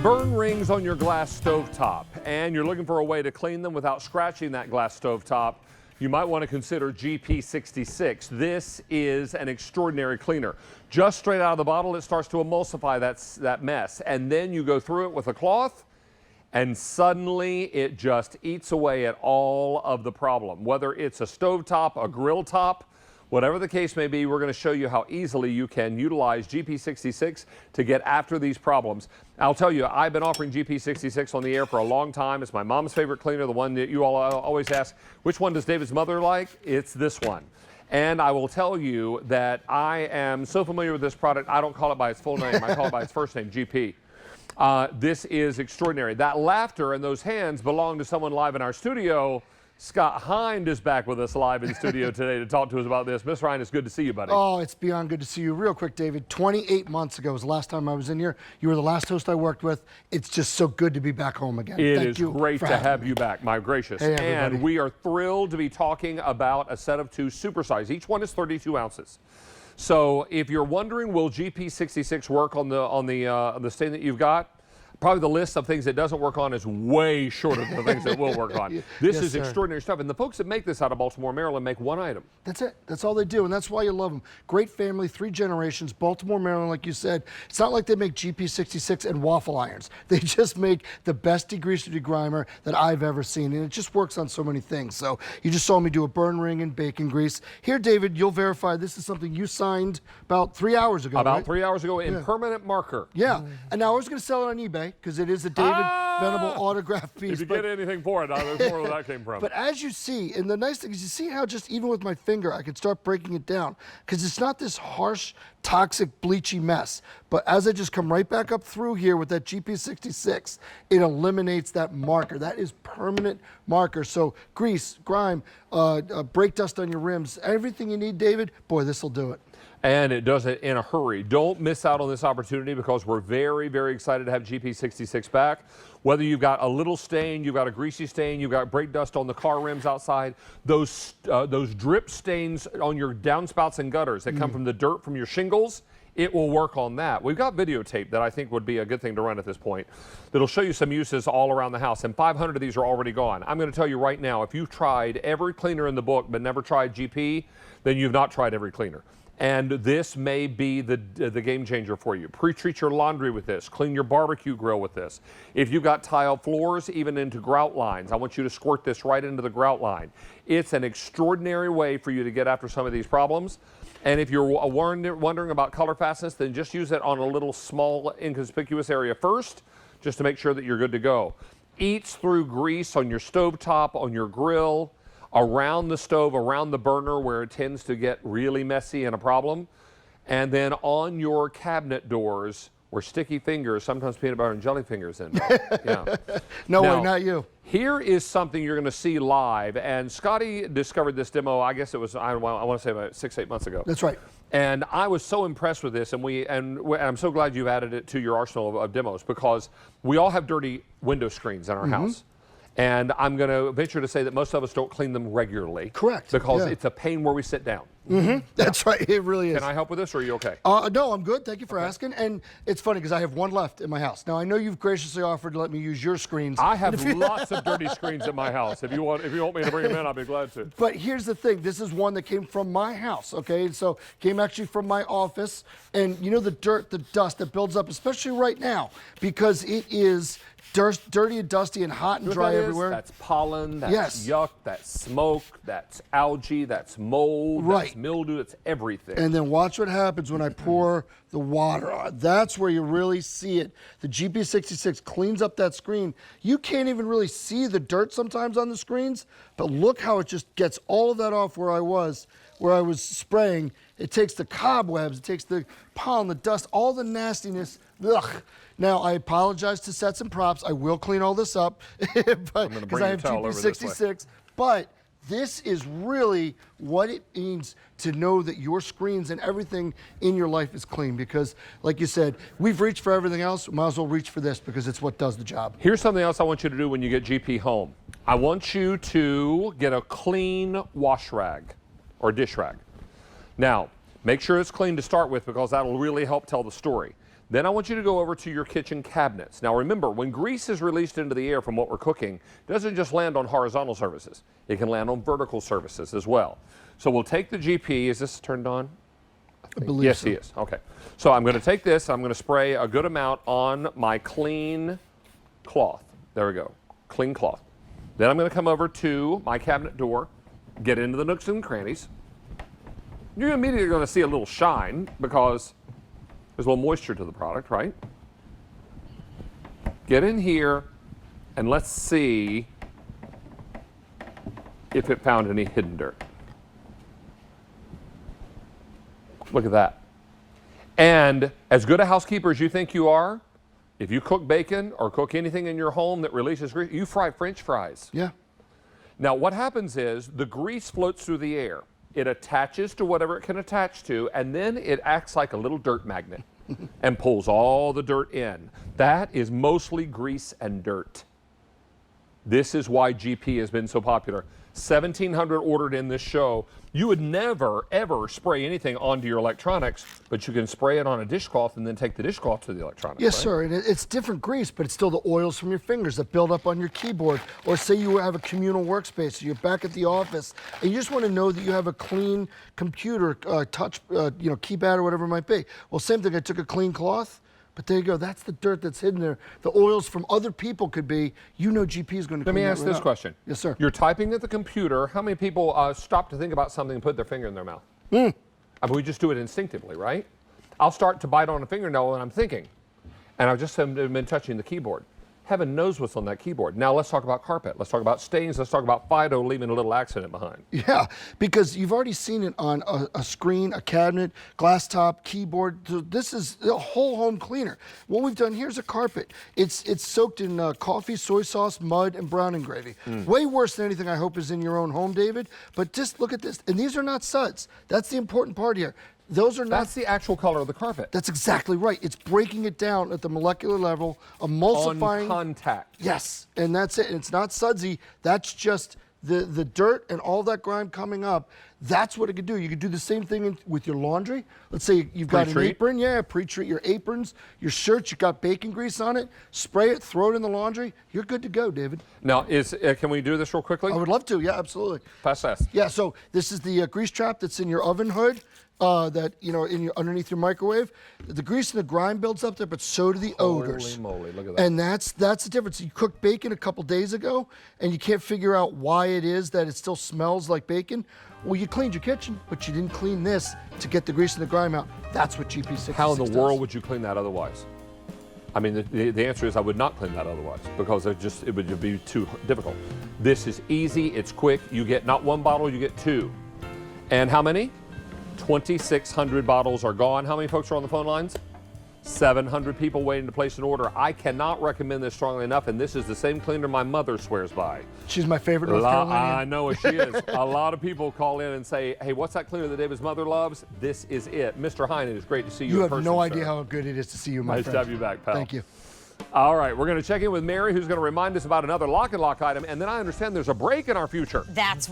burn rings on your glass stovetop and you're looking for a way to clean them without scratching that glass stovetop, you might want to consider GP66. This is an extraordinary cleaner. Just straight out of the bottle, it starts to emulsify that mess. And then you go through it with a cloth, and suddenly it just eats away at all of the problem. Whether it's a stovetop, a grill top, whatever the case may be, we're going to show you how easily you can utilize GP66 to get after these problems. I'll tell you, I've been offering GP66 on the air for a long time. It's my mom's favorite cleaner, the one that you all always ask, which one does David's mother like? It's this one. And I will tell you that I am so familiar with this product, I don't call it by its full name. I call it by its first name, GP. This is extraordinary. That laughter and those hands belong to someone live in our studio. Scott Hind is back with us live in studio today to talk to us about this. Mr. Hind, it's good to see you, buddy. Oh, it's beyond good to see you. Real quick, David, 28 months ago was the last time I was in here. You were the last host I worked with. It's just so good to be back home again. It is great to have you back, my gracious. Hey, and we are thrilled to be talking about a set of two supersize. Each one is 32 ounces. So if you're wondering, will GP66 work on the stain that you've got? Probably the list of things it doesn't work on is way shorter than the things it will work on. This is extraordinary stuff. And the folks that make this out of Baltimore, Maryland make one item. That's it. That's all they do. And that's why you love them. Great family, 3 generations, Baltimore, Maryland, like you said. It's not like they make GP66 and waffle irons. They just make the best degreaser degrimer that I've ever seen. And it just works on so many things. So you just saw me do a burn ring and bacon grease. Here, David, you'll verify this is something you signed about 3 hours ago, About right? 3 hours ago in permanent marker. Yeah. And now I was going to sell it on eBay because it is a David Venable autograph piece. If you get anything for it, there's more where that came from. But as you see, and the nice thing is you see how just even with my finger, I can start breaking it down because it's not this harsh, toxic, bleachy mess. But as I just come right back up through here with that GP66, it eliminates that marker. That is permanent marker. So grease, grime, brake dust on your rims, everything you need, David, boy, this will do it. And it does it in a hurry. Don't miss out on this opportunity because we're very, very excited to have GP66 back. Whether you've got a little stain, you've got a greasy stain, you've got brake dust on the car rims outside, those drip stains on your downspouts and gutters that come from the dirt from your shingles, it will work on that. We've got videotape that I think would be a good thing to run at this point that'll show you some uses all around the house, and 500 of these are already gone. I'm going to tell you right now, if you've tried every cleaner in the book but never tried GP, then you've not tried every cleaner. And this may be the game changer for you. Pre-treat your laundry with this. Clean your barbecue grill with this. If you've got tile floors, even into grout lines, I want you to squirt this right into the grout line. It's an extraordinary way for you to get after some of these problems. And if you're wondering about color fastness, then just use it on a little small inconspicuous area first, just to make sure that you're good to go. Eats through grease on your stovetop, on your grill, around the stove, around the burner where it tends to get really messy and a problem, and then on your cabinet doors where sticky fingers, sometimes peanut butter and jelly fingers in. Yeah. No Now, way, not you. Here is something you're going to see live, and Scotty discovered this demo, I guess it was, I want to say about 6-8 months ago. That's right. And I was so impressed with this, and I'm so glad you've added it to your arsenal of demos because we all have dirty window screens in our house. And I'm going to venture to say that most of us don't clean them regularly. Correct. Because it's a pain where we sit down. That's right. It really is. Can I help with this, or are you okay? No, I'm good. Thank you for asking. And it's funny because I have one left in my house. Now, I know you've graciously offered to let me use your screens. I have lots of dirty screens at my house. If you want me to bring them in, I'll be glad to. But here's the thing. This is one that came from my house, okay? So came actually from my office. And you know the dirt, the dust that builds up, especially right now, because it is dirty and dusty and hot and dry everywhere. That's pollen, that's yuck, that's smoke, that's algae, that's mold, that's mildew, that's everything. And then watch what happens when I pour the water on. That's where you really see it. The GP66 cleans up that screen. You can't even really see the dirt sometimes on the screens, but look how it just gets all of that off where I was spraying. It takes the cobwebs, it takes the pollen, the dust, all the nastiness. Ugh. Now, I apologize to Sets and Props. I will clean all this up because I have GP66. But this is really what it means to know that your screens and everything in your life is clean because, like you said, we've reached for everything else. We might as well reach for this because it's what does the job. Here's something else I want you to do when you get GP home. I want you to get a clean wash rag or dish rag. Now, make sure it's clean to start with because that'll really help tell the story. Then I want you to go over to your kitchen cabinets. Now remember, when grease is released into the air from what we're cooking, it doesn't just land on horizontal surfaces. It can land on vertical surfaces as well. So we'll take the GP. Is this turned on? I believe yes, so. he is. Okay. So I'm going to take this. I'm going to spray a good amount on my clean cloth. There we go. Clean cloth. Then I'm going to come over to my cabinet door, get into the nooks and crannies. You're immediately going to see a little shine because there's a little moisture to the product, right? Get in here and let's see if it found any hidden dirt. Look at that. And as good a housekeeper as you think you are, if you cook bacon or cook anything in your home that releases grease, you fry French fries. Yeah. Now what happens is the grease floats through the air. It attaches to whatever it can attach to, and then it acts like a little dirt magnet and pulls all the dirt in. That is mostly grease and dirt. This is why GP has been so popular. 1,700 ordered in this show. You would never, ever spray anything onto your electronics, but you can spray it on a dishcloth and then take the dishcloth to the electronics. Yes, right? sir. And it's different grease, but it's still the oils from your fingers that build up on your keyboard. Or say you have a communal workspace, so you're back at the office, and you just want to know that you have a clean computer, touch, keypad or whatever it might be. Well, same thing. I took a clean cloth. But there you go. That's the dirt that's hidden there. The oils from other people could be, GP is going to Let me clean ask that right this out. question. Yes, sir. You're typing at the computer. How many people stop to think about something and put their finger in their mouth? I mean, we just do it instinctively, right? I'll start to bite on a fingernail when I'm thinking. And I've just been touching the keyboard. Heaven knows what's on that keyboard. Now let's talk about carpet. Let's talk about stains. Let's talk about Fido leaving a little accident behind. Yeah, because you've already seen it on a screen, a cabinet, glass top, keyboard. So this is a whole home cleaner. What we've done, here's a carpet. It's soaked in coffee, soy sauce, mud, and browning gravy. Way worse than anything I hope is in your own home, David. But just look at this. And these are not suds. That's the important part here. Those are not. That's the actual color of the carpet. That's exactly right. It's breaking it down at the molecular level, emulsifying. On contact. Yes, and that's it. And it's not sudsy. That's just the dirt and all that grime coming up. That's what it could do. You could do the same thing with your laundry. Let's say you've got an Pre-treat. apron. Yeah, pre-treat your aprons, your shirts. You've got bacon grease on it. Spray it, throw it in the laundry. You're good to go, David. Now, can we do this real quickly? I would love to. Yeah, absolutely. Fast. Yeah, so this is the grease trap that's in your oven hood. That underneath your microwave, the grease and the grime builds up there, but so do the odors. Holy moly, look at that. And that's the difference. You cooked bacon a couple days ago, and you can't figure out why it is that it still smells like bacon. Well, you cleaned your kitchen, but you didn't clean this to get the grease and the grime out. That's what GP66 does. How in the world would you clean that otherwise? I mean, the answer is I would not clean that otherwise because it would be too difficult. This is easy. It's quick. You get not one bottle, you get two. And how many? 2,600 bottles are gone. How many folks are on the phone lines? 700 people waiting to place an order. I cannot recommend this strongly enough, and this is the same cleaner my mother swears by. She's my favorite North Carolinian. I know she is. A lot of people call in and say, hey, what's that cleaner that David's mother loves? This is it. Mr. Hine, it is great to see you You in have person, no sir. idea how good it is to see you, my Nice friend. to have you back, pal. Thank you. All right, we're going to check in with Mary, who's going to remind us about another lock and lock item, and then I understand there's a break in our future. That's